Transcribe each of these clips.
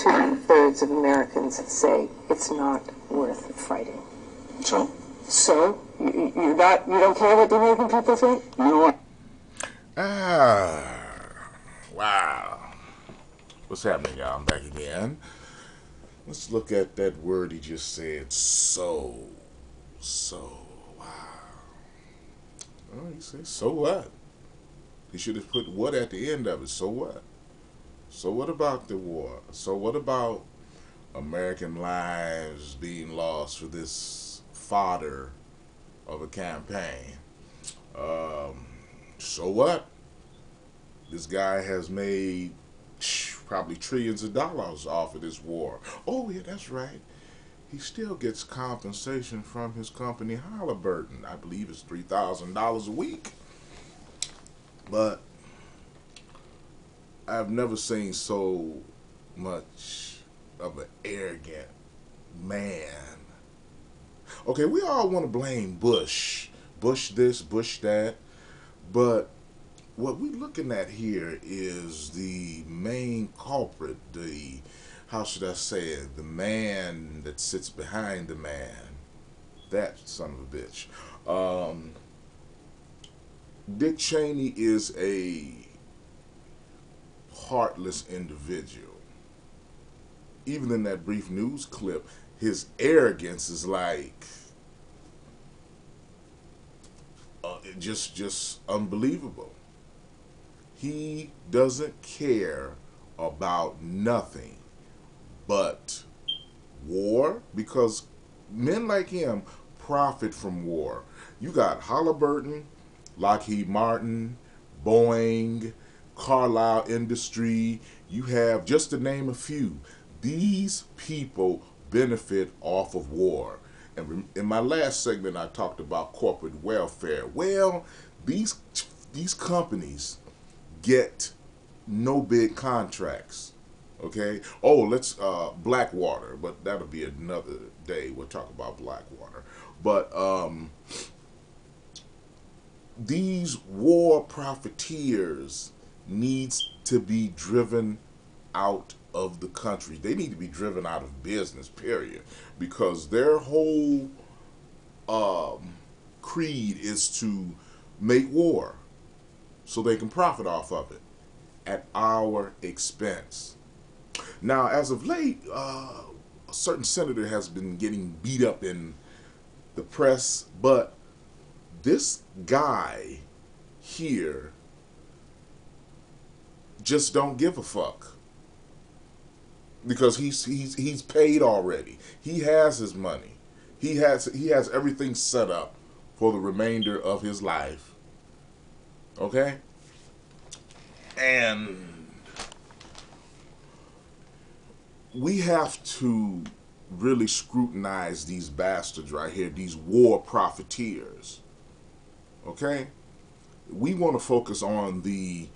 2/3 of Americans say it's not worth fighting. So? So? You don't care what the American people think? You know what? Wow. What's happening, y'all? I'm back again. Let's look at that word he just said. So. Wow. Oh, he said, so what? He should have put what at the end of it. So what? So what about the war? So what about American lives being lost for this fodder of a campaign? So what? This guy has made probably trillions of dollars off of this war. Oh yeah, that's right. He still gets compensation from his company Halliburton. I believe it's $3,000 a week. But I've never seen so much of an arrogant man. Okay, we all want to blame Bush. Bush this, Bush that. But what we're looking at here is the main culprit, how should I say it, the man that sits behind the man. That son of a bitch. Dick Cheney is a heartless individual. Even in that brief news clip, his arrogance is like just unbelievable. He doesn't care about nothing but war, because men like him profit from war. You got Halliburton, Lockheed Martin, Boeing, Carlisle Industry. You have, just to name a few, these people benefit off of war. And in my last segment, I talked about corporate welfare. Well, these companies get no bid contracts. Okay. Oh, let's Blackwater, but that'll be another day. We'll talk about Blackwater. But these war profiteers needs to be driven out of the country. They need to be driven out of business, period, because their whole creed is to make war so they can profit off of it at our expense. Now, as of late, a certain senator has been getting beat up in the press, but this guy here just don't give a fuck, because he's paid already. He has his money. He has everything set up for the remainder of his life. Okay? And we have to really scrutinize these bastards right here, these war profiteers. Okay? We want to focus on the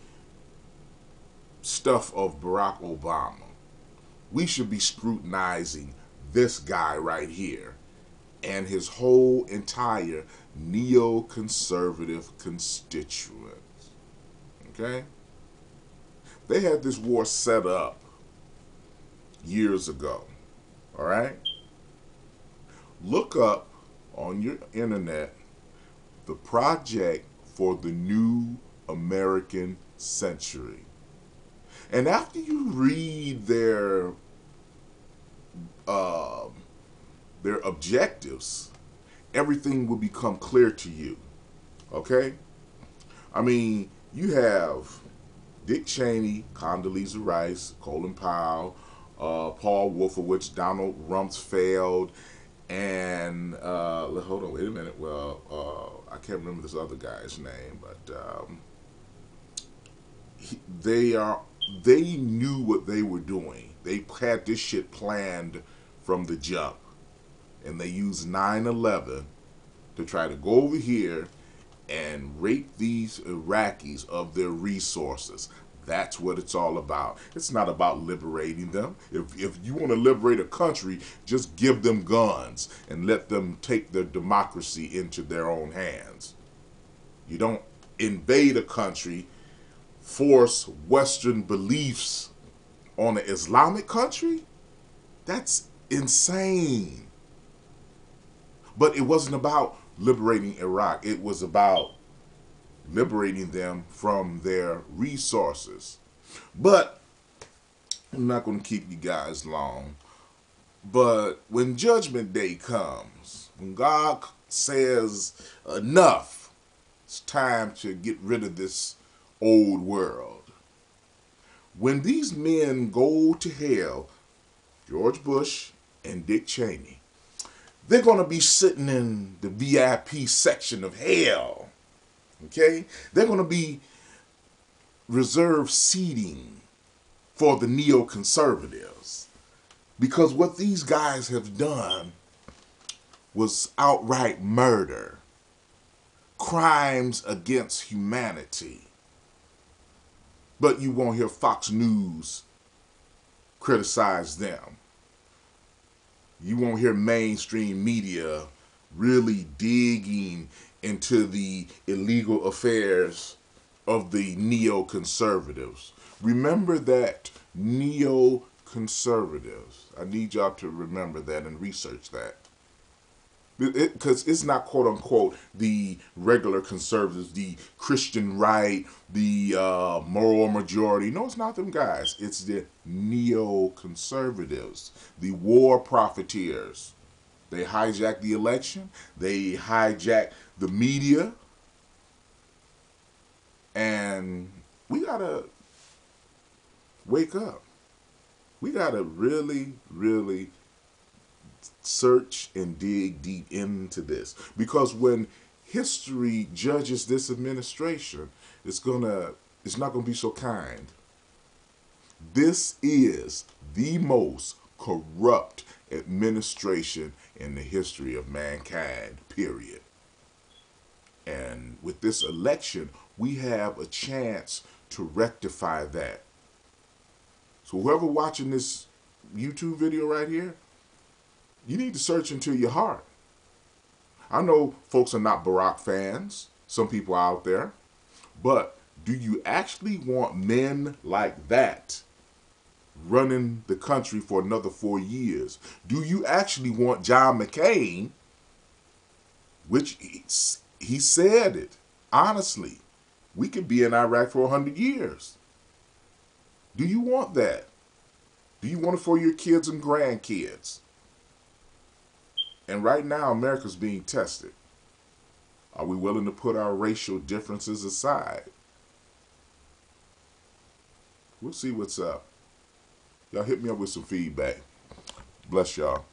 stuff of Barack Obama. We should be scrutinizing this guy right here and his whole entire neoconservative constituents. Okay? They had this war set up years ago. All right? Look up on your internet the Project for the New American Century. And after you read their objectives, everything will become clear to you. Okay? I mean, you have Dick Cheney, Condoleezza Rice, Colin Powell, Paul Wolfowitz, Donald Rumsfeld, and hold on, wait a minute. Well, I can't remember this other guy's name, but they knew what they were doing. They had this shit planned from the jump, and they used 9/11 to try to go over here and rape these Iraqis of their resources. That's what it's all about. It's not about liberating them. If you want to liberate a country, just give them guns and let them take their democracy into their own hands. You don't invade a country, force Western beliefs on an Islamic country? That's insane. But it wasn't about liberating Iraq. It was about liberating them from their resources. But I'm not going to keep you guys long. But when Judgment Day comes, when God says enough, it's time to get rid of this old world. When these men go to hell, George Bush and Dick Cheney, they're going to be sitting in the VIP section of hell. Okay? They're going to be reserved seating for the neoconservatives. Because what these guys have done was outright murder, crimes against humanity. But you won't hear Fox News criticize them. You won't hear mainstream media really digging into the illegal affairs of the neoconservatives. Remember that, neoconservatives. I need y'all to remember that and research that. Because it's not quote unquote the regular conservatives, the Christian right, the moral majority. No, it's not them guys. It's the neoconservatives, the war profiteers. They hijack the election. They hijack the media. And we got to wake up. We got to really, really search and dig deep into this. Because when history judges this administration, it's not gonna be so kind. This is the most corrupt administration in the history of mankind, period. And with this election, we have a chance to rectify that. So whoever watching this YouTube video right here, you need to search into your heart. I know folks are not Barack fans, some people out there, but do you actually want men like that running the country for another 4 years? Do you actually want John McCain, which he said it, honestly, we could be in Iraq for 100 years. Do you want that? Do you want it for your kids and grandkids? And right now, America's being tested. Are we willing to put our racial differences aside? We'll see what's up. Y'all hit me up with some feedback. Bless y'all.